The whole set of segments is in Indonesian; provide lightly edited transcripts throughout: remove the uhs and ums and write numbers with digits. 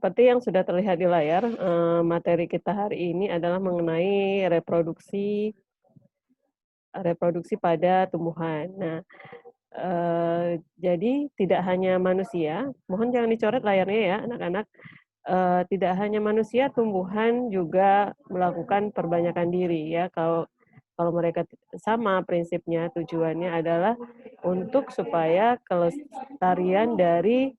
Seperti yang sudah terlihat di layar, materi kita hari ini adalah mengenai reproduksi pada tumbuhan. Nah, jadi tidak hanya manusia, mohon jangan dicoret layarnya ya anak-anak, tidak hanya manusia, tumbuhan juga melakukan perbanyakan diri ya. Kalau kalau mereka sama prinsipnya, tujuannya adalah untuk supaya kelestarian dari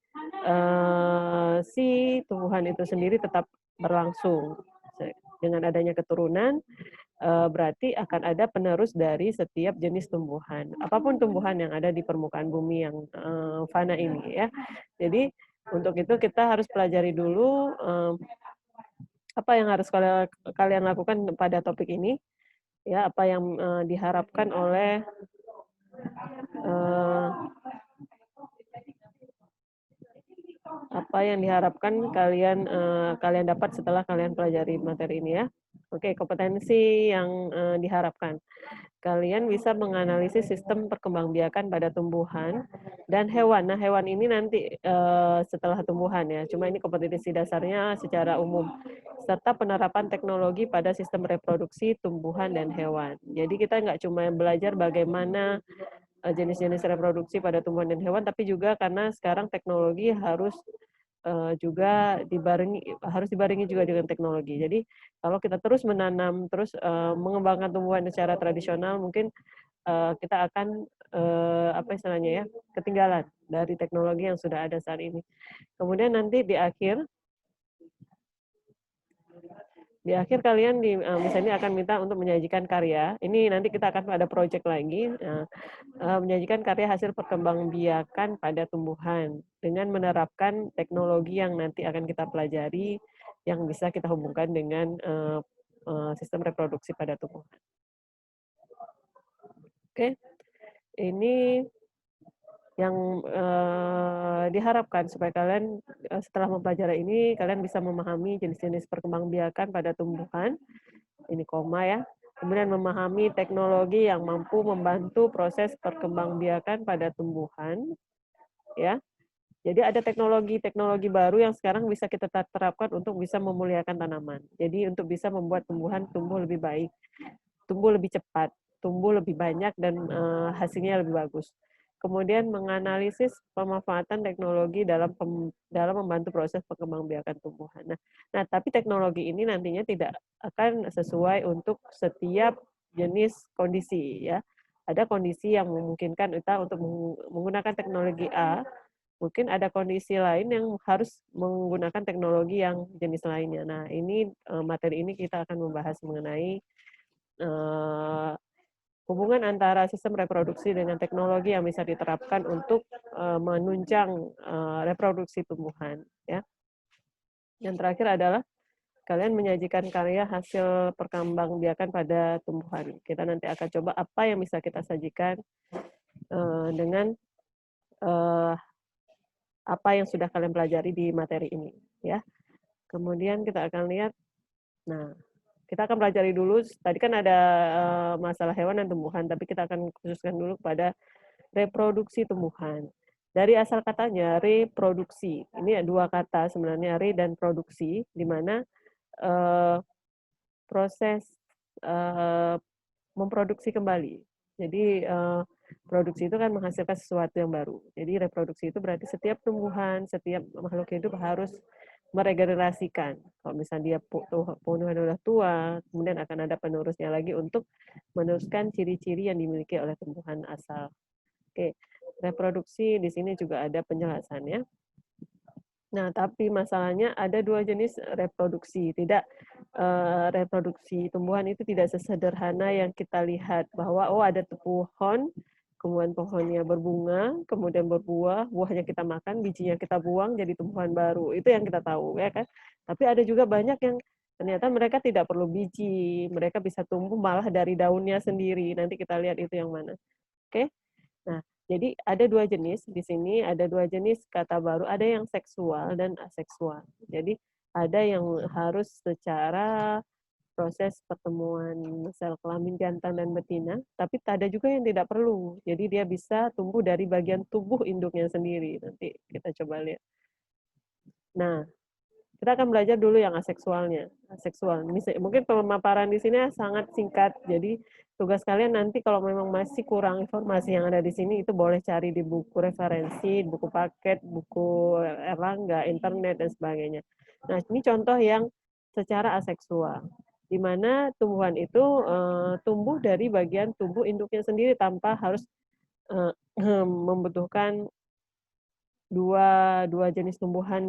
si tumbuhan itu sendiri tetap berlangsung. Dengan adanya keturunan, berarti akan ada penerus dari setiap jenis tumbuhan. Apapun tumbuhan yang ada di permukaan bumi yang fana ini ya. Jadi untuk itu kita harus pelajari dulu apa yang harus kalian lakukan pada topik ini, ya apa yang diharapkan oleh uh, apa yang diharapkan kalian dapat setelah kalian pelajari materi ini ya. Oke, kompetensi yang diharapkan. Kalian bisa menganalisis sistem perkembangbiakan pada tumbuhan dan hewan. Nah, hewan ini nanti setelah tumbuhan ya. Cuma ini kompetensi dasarnya secara umum. Serta penerapan teknologi pada sistem reproduksi tumbuhan dan hewan. Jadi kita nggak cuma belajar bagaimana jenis-jenis reproduksi pada tumbuhan dan hewan, tapi juga karena sekarang teknologi harus dibarengi juga dengan teknologi. Jadi kalau kita terus menanam, terus mengembangkan tumbuhan secara tradisional, mungkin kita akan apa istilahnya ya, ketinggalan dari teknologi yang sudah ada saat ini. Kemudian nanti di akhir kalian misalnya akan minta untuk menyajikan karya. Ini nanti kita akan ada project lagi, menyajikan karya hasil perkembangbiakan pada tumbuhan dengan menerapkan teknologi yang nanti akan kita pelajari yang bisa kita hubungkan dengan sistem reproduksi pada tumbuhan. Oke, ini yang diharapkan supaya kalian setelah mempelajari ini kalian bisa memahami jenis-jenis perkembangbiakan pada tumbuhan. Ini koma ya. Kemudian memahami teknologi yang mampu membantu proses perkembangbiakan pada tumbuhan, ya. Jadi ada teknologi-teknologi baru yang sekarang bisa kita terapkan untuk bisa memuliakan tanaman. Jadi untuk bisa membuat tumbuhan tumbuh lebih baik, tumbuh lebih cepat, tumbuh lebih banyak dan hasilnya lebih bagus. Kemudian menganalisis pemanfaatan teknologi dalam membantu proses perkembangbiakan tumbuhan. Nah, tapi teknologi ini nantinya tidak akan sesuai untuk setiap jenis kondisi ya. Ada kondisi yang memungkinkan kita untuk menggunakan teknologi A, mungkin ada kondisi lain yang harus menggunakan teknologi yang jenis lainnya. Nah, ini materi ini kita akan membahas mengenai hubungan antara sistem reproduksi dengan teknologi yang bisa diterapkan untuk menunjang reproduksi tumbuhan. Ya. Yang terakhir adalah kalian menyajikan karya hasil perkembangbiakan pada tumbuhan. Kita nanti akan coba apa yang bisa kita sajikan dengan apa yang sudah kalian pelajari di materi ini. Ya. Kemudian kita akan lihat, nah kita akan pelajari dulu, tadi kan ada masalah hewan dan tumbuhan, tapi kita akan khususkan dulu pada reproduksi tumbuhan. Dari asal katanya, reproduksi. Ini dua kata sebenarnya, re dan produksi, di mana proses memproduksi kembali. Jadi produksi itu kan menghasilkan sesuatu yang baru. Jadi reproduksi itu berarti setiap tumbuhan, setiap makhluk hidup harus meregenerasikan. Kalau misalnya dia tumbuhan sudah tua, kemudian akan ada penerusnya lagi untuk meneruskan ciri-ciri yang dimiliki oleh tumbuhan asal. Oke, reproduksi di sini juga ada penjelasannya. Nah, tapi masalahnya ada dua jenis reproduksi. Tidak reproduksi tumbuhan itu tidak sesederhana yang kita lihat bahwa oh ada pohon, kemudian pohonnya berbunga, kemudian berbuah, buahnya kita makan, bijinya kita buang jadi tumbuhan baru. Itu yang kita tahu ya kan. Tapi ada juga banyak yang ternyata mereka tidak perlu biji, mereka bisa tumbuh malah dari daunnya sendiri. Nanti kita lihat itu yang mana. Oke. Nah, jadi ada dua jenis di sini, ada dua jenis kata baru, ada yang seksual dan aseksual. Jadi ada yang harus secara proses pertemuan sel kelamin jantan dan betina, tapi ada juga yang tidak perlu. Jadi dia bisa tumbuh dari bagian tubuh induknya sendiri. Nanti kita coba lihat. Nah, Kita akan belajar dulu yang aseksualnya, aseksual. Mungkin pemaparan di sini sangat singkat, jadi tugas kalian nanti kalau memang masih kurang informasi yang ada di sini, itu boleh cari di buku referensi, buku paket, buku Erlangga, internet, dan sebagainya. Nah, ini contoh yang secara aseksual, di mana tumbuhan itu tumbuh dari bagian tubuh induknya sendiri tanpa harus membutuhkan dua jenis tumbuhan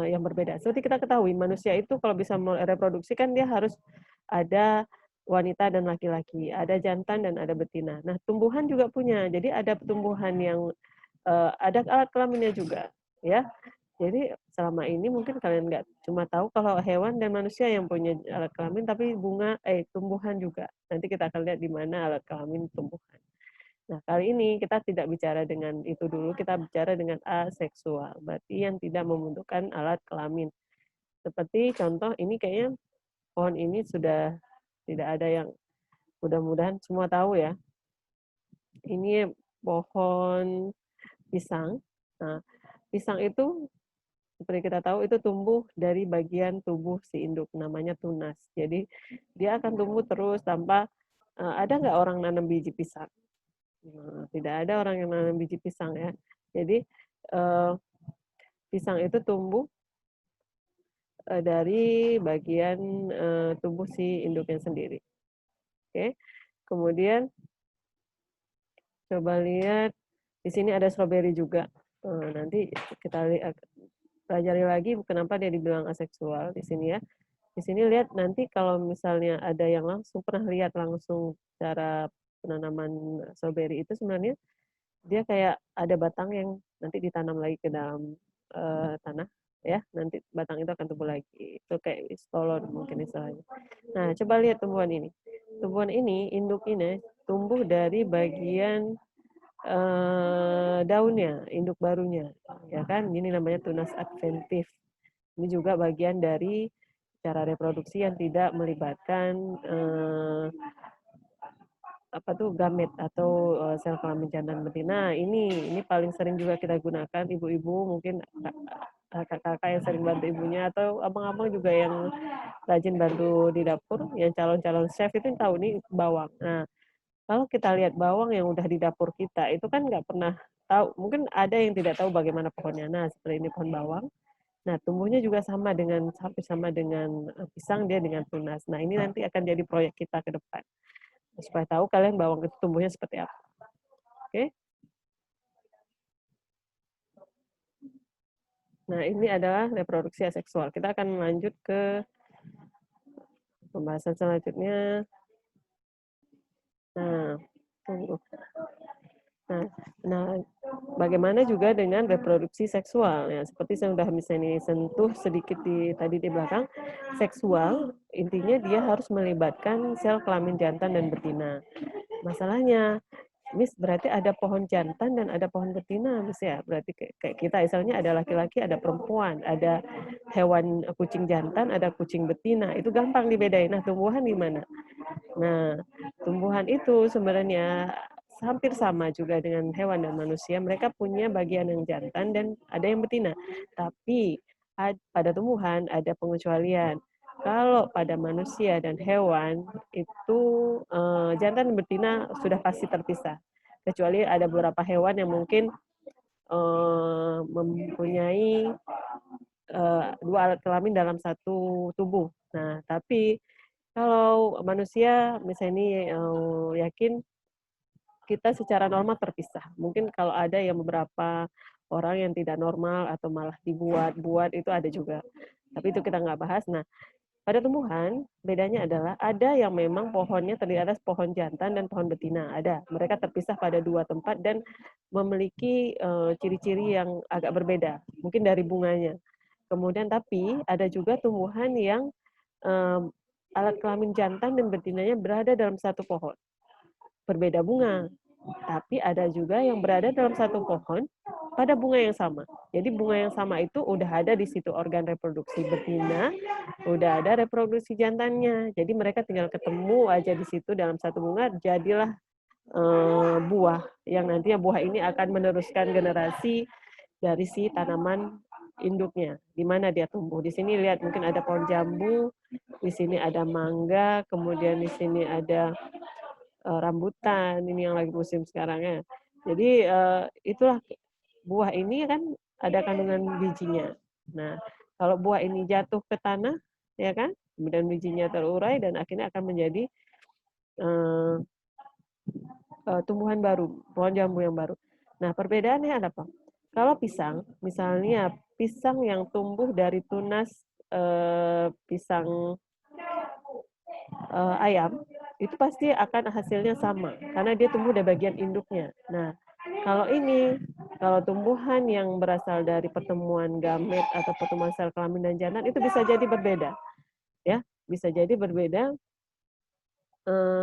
yang berbeda. Seperti kita ketahui, manusia itu kalau bisa mereproduksi kan dia harus ada wanita dan laki-laki, ada jantan dan ada betina. Nah, tumbuhan juga punya. Jadi ada tumbuhan yang ada alat kelaminnya juga, ya. Jadi selama ini mungkin kalian nggak cuma tahu kalau hewan dan manusia yang punya alat kelamin, tapi tumbuhan juga. Nanti kita akan lihat di mana alat kelamin tumbuhan. Nah, kali ini kita tidak bicara dengan itu dulu, kita bicara dengan aseksual, berarti yang tidak membutuhkan alat kelamin. Seperti contoh ini kayaknya pohon ini sudah tidak ada yang mudah-mudahan semua tahu ya. Ini pohon pisang. Nah, pisang itu seperti kita tahu itu tumbuh dari bagian tubuh si induk namanya tunas. Jadi dia akan tumbuh terus tanpa ada nggak orang nanam biji pisang? Nah, tidak ada orang yang nanam biji pisang ya. Jadi pisang itu tumbuh dari bagian tubuh si induknya sendiri. Oke. Kemudian coba lihat di sini ada stroberi juga. Nanti kita lihat pelajari lagi kenapa dia dibilang aseksual di sini ya. Di sini lihat nanti kalau misalnya ada yang langsung pernah lihat langsung cara penanaman stroberi itu sebenarnya dia kayak ada batang yang nanti ditanam lagi ke dalam tanah ya, nanti batang itu akan tumbuh lagi. Itu kayak stolon mungkin istilahnya. Nah, coba lihat tumbuhan ini. Tumbuhan ini, induk ini tumbuh dari bagian daunnya, induk barunya. Ya kan? Ini namanya tunas adventif. Ini juga bagian dari cara reproduksi yang tidak melibatkan gamet atau sel kelamin jantan betina. Ini paling sering juga kita gunakan ibu-ibu, mungkin kakak-kakak yang sering bantu ibunya atau abang-abang juga yang rajin bantu di dapur, yang calon-calon chef itu tahu nih bawang. Nah, kalau kita lihat bawang yang udah di dapur kita itu kan nggak pernah tahu, mungkin ada yang tidak tahu bagaimana pohonnya. Nah, seperti ini pohon bawang. Nah, tumbuhnya juga hampir sama dengan pisang, dia dengan tunas. Nah, ini nanti akan jadi proyek kita ke depan supaya tahu kalian bawang itu tumbuhnya seperti apa. Oke. Nah, ini adalah reproduksi aseksual. Kita akan lanjut ke pembahasan selanjutnya. Nah, tunggu. Nah, bagaimana juga dengan reproduksi seksual ya, seperti saya sudah misalnya sentuh sedikit tadi di belakang, seksual intinya dia harus melibatkan sel kelamin jantan dan betina. Masalahnya, Miss, berarti ada pohon jantan dan ada pohon betina, Miss ya. Berarti kayak kita, misalnya ada laki-laki, ada perempuan, ada hewan kucing jantan, ada kucing betina. Itu gampang dibedain. Nah, tumbuhan gimana? Nah, tumbuhan itu sebenarnya hampir sama juga dengan hewan dan manusia. Mereka punya bagian yang jantan dan ada yang betina. Tapi pada tumbuhan ada pengecualian. Kalau pada manusia dan hewan itu jantan dan betina sudah pasti terpisah. Kecuali ada beberapa hewan yang mungkin mempunyai dua alat kelamin dalam satu tubuh. Nah, tapi kalau manusia misalnya ini yakin kita secara normal terpisah. Mungkin kalau ada yang beberapa orang yang tidak normal atau malah dibuat-buat itu ada juga. Tapi itu kita nggak bahas. Nah, pada tumbuhan bedanya adalah ada yang memang pohonnya terdiri atas pohon jantan dan pohon betina. Ada. Mereka terpisah pada dua tempat dan memiliki ciri-ciri yang agak berbeda. Mungkin dari bunganya. Kemudian tapi ada juga tumbuhan yang alat kelamin jantan dan betinanya berada dalam satu pohon. Berbeda bunga. Tapi ada juga yang berada dalam satu pohon pada bunga yang sama. Jadi bunga yang sama itu udah ada di situ organ reproduksi betina, udah ada reproduksi jantannya. Jadi mereka tinggal ketemu aja di situ dalam satu bunga, jadilah buah yang nantinya buah ini akan meneruskan generasi dari si tanaman induknya, di mana dia tumbuh. Di sini lihat mungkin ada pohon jambu, di sini ada mangga, kemudian di sini ada rambutan, ini yang lagi musim sekarang ya. Jadi itulah buah ini kan ada kandungan bijinya. Nah, kalau buah ini jatuh ke tanah, ya kan, kemudian bijinya terurai dan akhirnya akan menjadi tumbuhan baru, pohon jambu yang baru. Nah, perbedaannya ada apa? Kalau pisang, misalnya pisang yang tumbuh dari tunas pisang ayam, itu pasti akan hasilnya sama, karena dia tumbuh dari bagian induknya. Nah, kalau ini, kalau tumbuhan yang berasal dari pertemuan gamet atau pertemuan sel kelamin dan jantan, itu bisa jadi berbeda. Ya, bisa jadi berbeda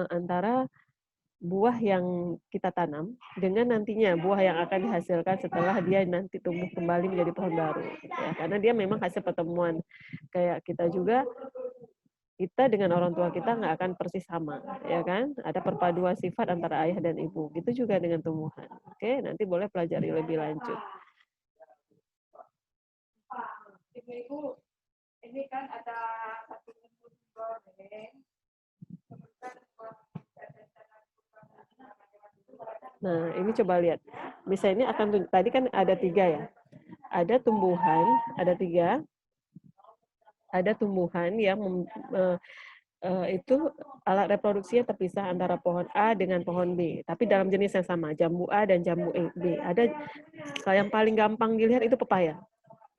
antara buah yang kita tanam dengan nantinya buah yang akan dihasilkan setelah dia nanti tumbuh kembali menjadi pohon baru ya, karena dia memang hasil pertemuan. Kayak kita juga, kita dengan orang tua kita nggak akan persis sama, ya kan, ada perpaduan sifat antara ayah dan ibu, gitu juga dengan tumbuhan. Oke, nanti boleh pelajari lebih lanjut. Ibu, ini kan ada satu Nah, ini coba lihat. Misalnya akan tadi kan ada 3 ya. Ada tumbuhan, ada 3. Ada tumbuhan yang itu alat reproduksinya terpisah antara pohon A dengan pohon B, tapi dalam jenis yang sama, jambu A dan jambu B. Ada yang paling gampang dilihat itu pepaya.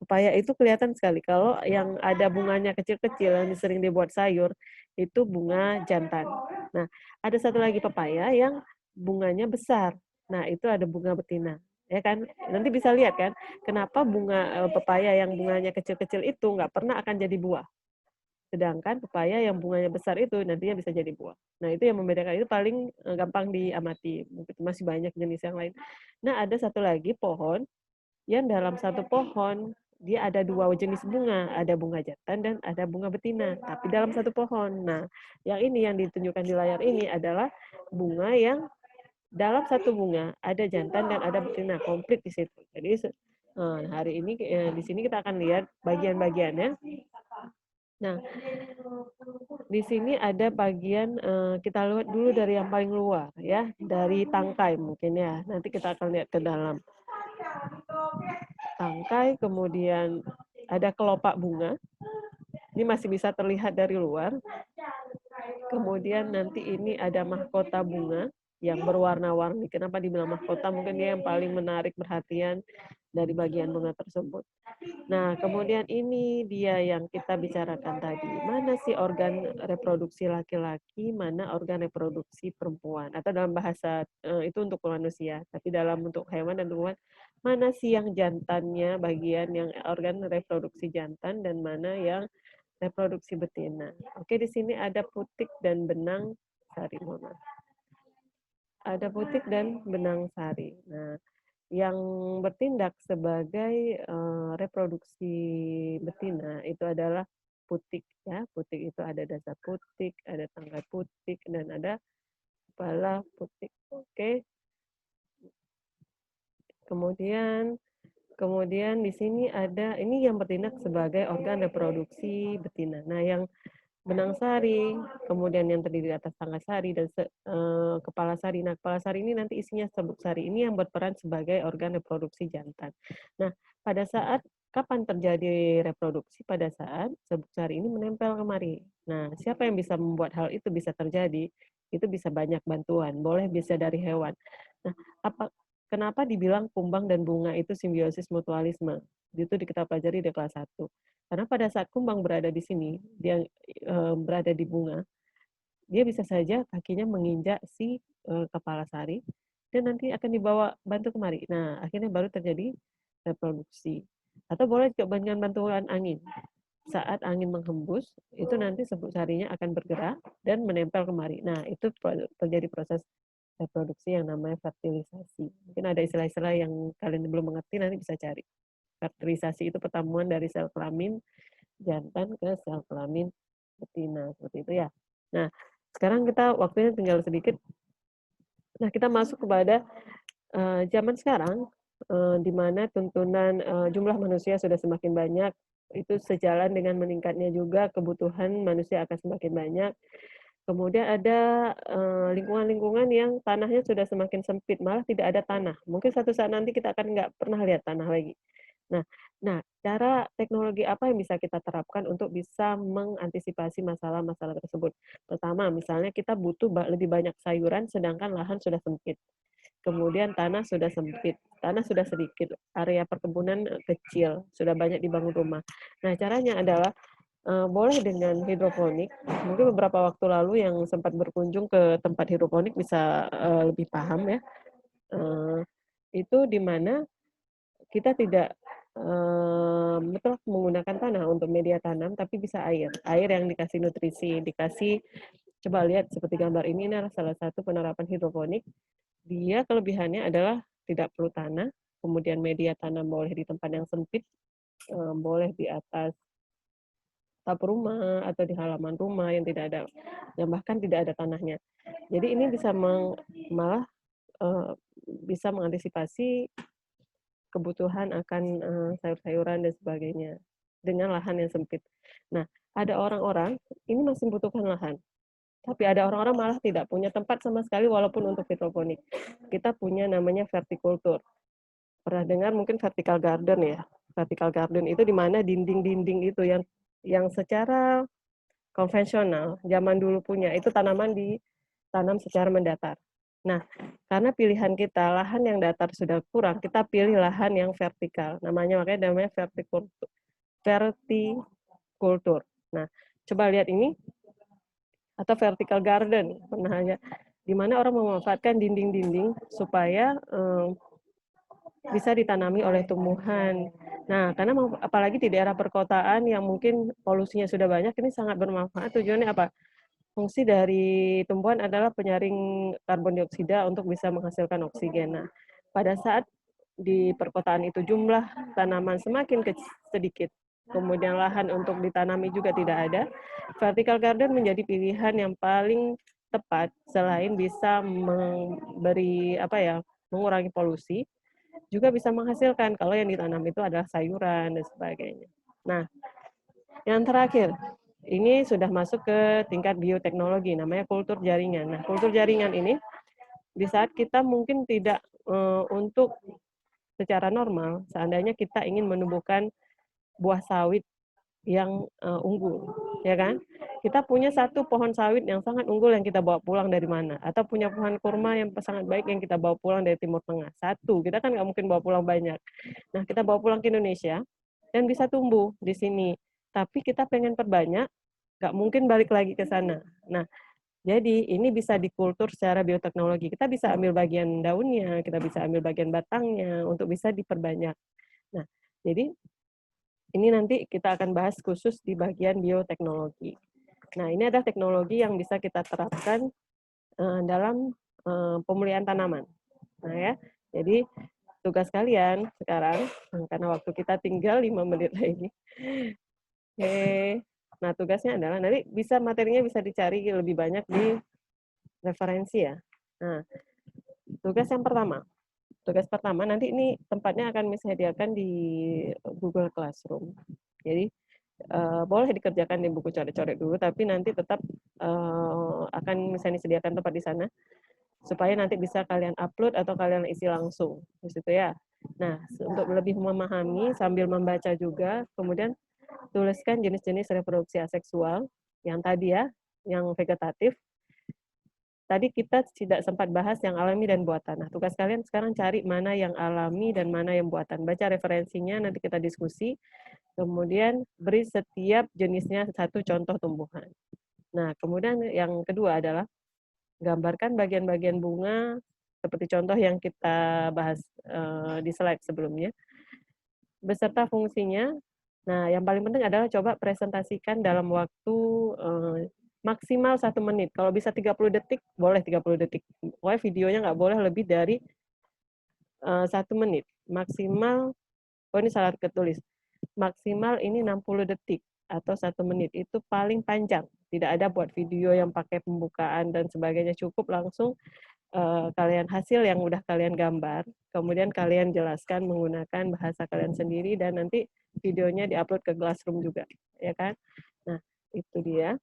Pepaya itu kelihatan sekali. Kalau yang ada bunganya kecil-kecil yang sering dibuat sayur, itu bunga jantan. Nah, ada satu lagi pepaya yang bunganya besar. Nah, itu ada bunga betina. Ya kan? Nanti bisa lihat kan, kenapa bunga pepaya yang bunganya kecil-kecil itu nggak pernah akan jadi buah. Sedangkan pepaya yang bunganya besar itu nantinya bisa jadi buah. Nah, itu yang membedakan, itu paling gampang diamati. Mungkin masih banyak jenis yang lain. Nah, ada satu lagi pohon yang dalam satu pohon dia ada 2 jenis bunga, ada bunga jantan dan ada bunga betina, tapi dalam satu pohon. Nah, yang ini yang ditunjukkan di layar ini adalah bunga yang dalam satu bunga ada jantan dan ada betina, komplit di situ. Jadi hari ini di sini kita akan lihat bagian-bagiannya. Nah, di sini ada bagian kita lihat dulu dari yang paling luar ya, dari tangkai mungkin ya. Nanti kita akan lihat ke dalam. Tangkai, kemudian ada kelopak bunga. Ini masih bisa terlihat dari luar. Kemudian nanti ini ada mahkota bunga yang berwarna-warni. Kenapa dibilang mahkota? Mungkin dia yang paling menarik perhatian dari bagian bunga tersebut. Nah, kemudian ini dia yang kita bicarakan tadi. Mana sih organ reproduksi laki-laki, mana organ reproduksi perempuan? Atau dalam bahasa itu untuk manusia, tapi dalam bentuk hewan dan tumbuhan, mana sih yang jantannya, bagian yang organ reproduksi jantan, dan mana yang reproduksi betina. Oke, di sini ada putik dan benang sari. Ada putik dan benang sari. Nah, yang bertindak sebagai reproduksi betina itu adalah putik ya. Putik itu ada dasar putik, ada tangkai putik, dan ada kepala putik. Oke. Kemudian di sini ada ini yang bertindak sebagai organ reproduksi betina. Nah, yang benang sari, kemudian yang terdiri atas tangkai sari dan kepala sari. Nah, kepala sari ini nanti isinya sabuk sari. Ini yang berperan sebagai organ reproduksi jantan. Nah, pada saat kapan terjadi reproduksi? Pada saat sabuk sari ini menempel kemari. Nah, siapa yang bisa membuat hal itu bisa terjadi? Itu bisa banyak bantuan, boleh bisa dari hewan. Nah, kenapa dibilang kumbang dan bunga itu simbiosis mutualisme? Itu kita pelajari di kelas 1. Karena pada saat kumbang berada di sini, dia berada di bunga, dia bisa saja kakinya menginjak si kepala sari, dan nanti akan dibawa bantu kemari. Nah, akhirnya baru terjadi reproduksi. Atau boleh coba dengan bantuan angin. Saat angin menghembus, itu nanti sabuk sarinya akan bergerak dan menempel kemari. Nah, itu terjadi proses reproduksi yang namanya fertilisasi. Mungkin ada istilah-istilah yang kalian belum mengerti, nanti bisa cari. Fertilisasi itu pertemuan dari sel kelamin jantan ke sel kelamin betina, seperti itu ya. Nah, sekarang kita waktunya tinggal sedikit. Nah, kita masuk kepada zaman sekarang. di mana tuntunan jumlah manusia sudah semakin banyak, itu sejalan dengan meningkatnya juga kebutuhan manusia akan semakin banyak. Kemudian ada lingkungan-lingkungan yang tanahnya sudah semakin sempit, malah tidak ada tanah. Mungkin suatu saat nanti kita akan nggak pernah lihat tanah lagi. Nah nah, cara teknologi apa yang bisa kita terapkan untuk bisa mengantisipasi masalah-masalah tersebut? Pertama, misalnya kita butuh lebih banyak sayuran sedangkan lahan sudah sempit. Kemudian tanah sudah sempit, tanah sudah sedikit, area perkebunan kecil, sudah banyak dibangun rumah. Nah, caranya adalah boleh dengan hidroponik. Mungkin beberapa waktu lalu yang sempat berkunjung ke tempat hidroponik bisa lebih paham ya. Eee, itu di mana kita tidak betul menggunakan tanah untuk media tanam, tapi bisa air. Air yang dikasih nutrisi, dikasih coba lihat seperti gambar ini adalah salah satu penerapan hidroponik. Dia kelebihannya adalah tidak perlu tanah, kemudian media tanam boleh di tempat yang sempit, boleh di atas atap rumah atau di halaman rumah yang tidak ada yang bahkan tidak ada tanahnya. Jadi ini bisa malah, eee, bisa mengantisipasi kebutuhan akan, sayur-sayuran dan sebagainya, dengan lahan yang sempit. Nah, ada orang-orang ini masih membutuhkan lahan, tapi ada orang-orang malah tidak punya tempat sama sekali walaupun untuk hidroponik. Kita punya namanya vertikultur. Pernah dengar mungkin vertical garden ya? Vertical garden itu di mana dinding-dinding itu yang secara konvensional zaman dulu punya, itu tanaman ditanam secara mendatar. Nah, karena pilihan kita lahan yang datar sudah kurang, kita pilih lahan yang vertikal. Makanya namanya vertikultur. Vertikultur. Nah, coba lihat ini atau vertical garden pernah aja di mana orang memanfaatkan dinding-dinding supaya bisa ditanami oleh tumbuhan. Nah, karena apalagi di daerah perkotaan yang mungkin polusinya sudah banyak, ini sangat bermanfaat. Tujuannya apa? Fungsi dari tumbuhan adalah penyaring karbon dioksida untuk bisa menghasilkan oksigen. Nah, pada saat di perkotaan itu jumlah tanaman semakin sedikit, kemudian lahan untuk ditanami juga tidak ada, vertical garden menjadi pilihan yang paling tepat selain bisa memberi apa ya, mengurangi polusi, juga bisa menghasilkan kalau yang ditanam itu adalah sayuran dan sebagainya. Nah, yang terakhir, ini sudah masuk ke tingkat bioteknologi, namanya kultur jaringan. Nah, kultur jaringan ini di saat kita mungkin tidak untuk secara normal, seandainya kita ingin menumbuhkan buah sawit yang unggul, ya kan? Kita punya satu pohon sawit yang sangat unggul yang kita bawa pulang dari mana? Atau punya pohon kurma yang sangat baik yang kita bawa pulang dari Timur Tengah. Satu, kita kan nggak mungkin bawa pulang banyak. Nah, kita bawa pulang ke Indonesia dan bisa tumbuh di sini. Tapi kita pengen perbanyak, nggak mungkin balik lagi ke sana. Nah, jadi ini bisa dikultur secara bioteknologi. Kita bisa ambil bagian daunnya, kita bisa ambil bagian batangnya untuk bisa diperbanyak. Nah, jadi ini nanti kita akan bahas khusus di bagian bioteknologi. Nah, ini adalah teknologi yang bisa kita terapkan dalam pemulihan tanaman. Nah ya, jadi tugas kalian sekarang, karena waktu kita tinggal 5 menit lagi. Oke, nah tugasnya adalah nanti materinya bisa dicari lebih banyak di referensi ya. Nah, tugas yang pertama. Tugas pertama nanti ini tempatnya akan disediakan di Google Classroom. Jadi boleh dikerjakan di buku coret-coret dulu, tapi nanti tetap akan misalnya disediakan tempat di sana supaya nanti bisa kalian upload atau kalian isi langsung di situ ya. Nah, untuk lebih memahami sambil membaca juga, kemudian tuliskan jenis-jenis reproduksi aseksual yang tadi ya, yang vegetatif. Tadi kita tidak sempat bahas yang alami dan buatan. Nah, tugas kalian sekarang cari mana yang alami dan mana yang buatan. Baca referensinya, nanti kita diskusi. Kemudian beri setiap jenisnya satu contoh tumbuhan. Nah, kemudian yang kedua adalah gambarkan bagian-bagian bunga seperti contoh yang kita bahas di slide sebelumnya, beserta fungsinya. Nah, yang paling penting adalah coba presentasikan dalam waktu maksimal 1 menit. Kalau bisa 30 detik, boleh 30 detik. Pokoknya videonya nggak boleh lebih dari 1 menit. Maksimal, oh ini salah ketulis, maksimal ini 60 detik atau 1 menit. Itu paling panjang. Tidak ada buat video yang pakai pembukaan dan sebagainya, cukup langsung kalian hasil yang udah kalian gambar, kemudian kalian jelaskan menggunakan bahasa kalian sendiri dan nanti videonya diupload ke Classroom juga, ya kan? Nah, itu dia.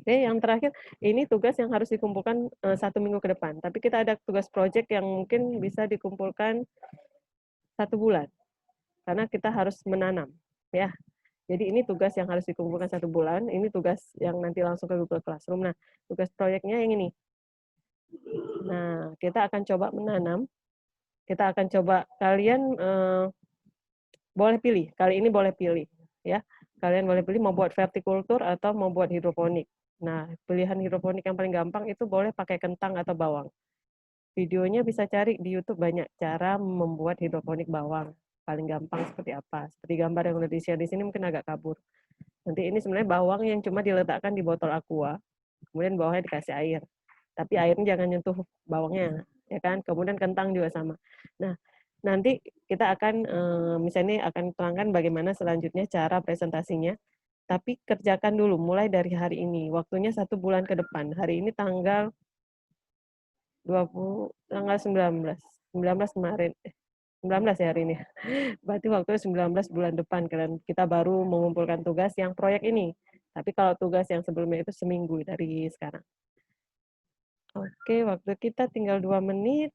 Oke, yang terakhir, ini tugas yang harus dikumpulkan 1 minggu ke depan. Tapi kita ada tugas project yang mungkin bisa dikumpulkan 1 bulan, karena kita harus menanam, ya. Jadi ini tugas yang harus dikumpulkan 1 bulan, ini tugas yang nanti langsung ke Google Classroom. Nah, tugas proyeknya yang ini. Nah, kita akan coba menanam, kita akan coba kalian boleh pilih, kali ini boleh pilih, ya. Kalian boleh pilih mau buat vertikultur atau mau buat hidroponik. Nah, pilihan hidroponik yang paling gampang itu boleh pakai kentang atau bawang. Videonya bisa cari di YouTube banyak cara membuat hidroponik bawang. Paling gampang seperti apa. Seperti gambar yang udah di-share di sini mungkin agak kabur. Nanti ini sebenarnya bawang yang cuma diletakkan di botol aqua, kemudian bawahnya dikasih air. Tapi airnya jangan nyentuh bawangnya, ya kan? Kemudian kentang juga sama. Nah, nanti kita akan misalnya akan terangkan bagaimana selanjutnya cara presentasinya. Tapi kerjakan dulu mulai dari hari ini. Waktunya 1 bulan ke depan. Hari ini tanggal 20, tanggal 19. 19 kemarin. 19 ya hari ini. Berarti waktunya 19 bulan depan kalian kita baru mengumpulkan tugas yang proyek ini. Tapi kalau tugas yang sebelumnya itu seminggu dari sekarang. Oke, waktu kita tinggal 2 menit.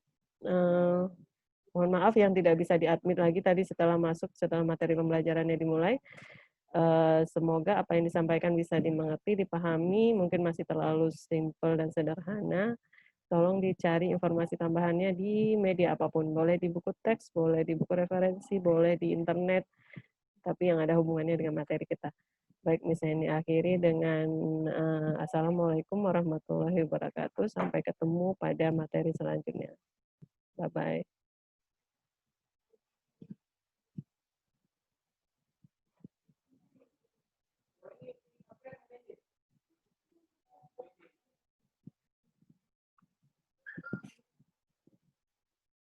Mohon maaf yang tidak bisa di-admit lagi tadi setelah masuk, setelah materi pembelajarannya dimulai. Semoga apa yang disampaikan bisa dimengerti, dipahami, mungkin masih terlalu simpel dan sederhana. Tolong dicari informasi tambahannya di media apapun. Boleh di buku teks, boleh di buku referensi, boleh di internet, tapi yang ada hubungannya dengan materi kita. Baik, misalnya diakhiri dengan Assalamualaikum warahmatullahi wabarakatuh. Sampai ketemu pada materi selanjutnya. Bye-bye.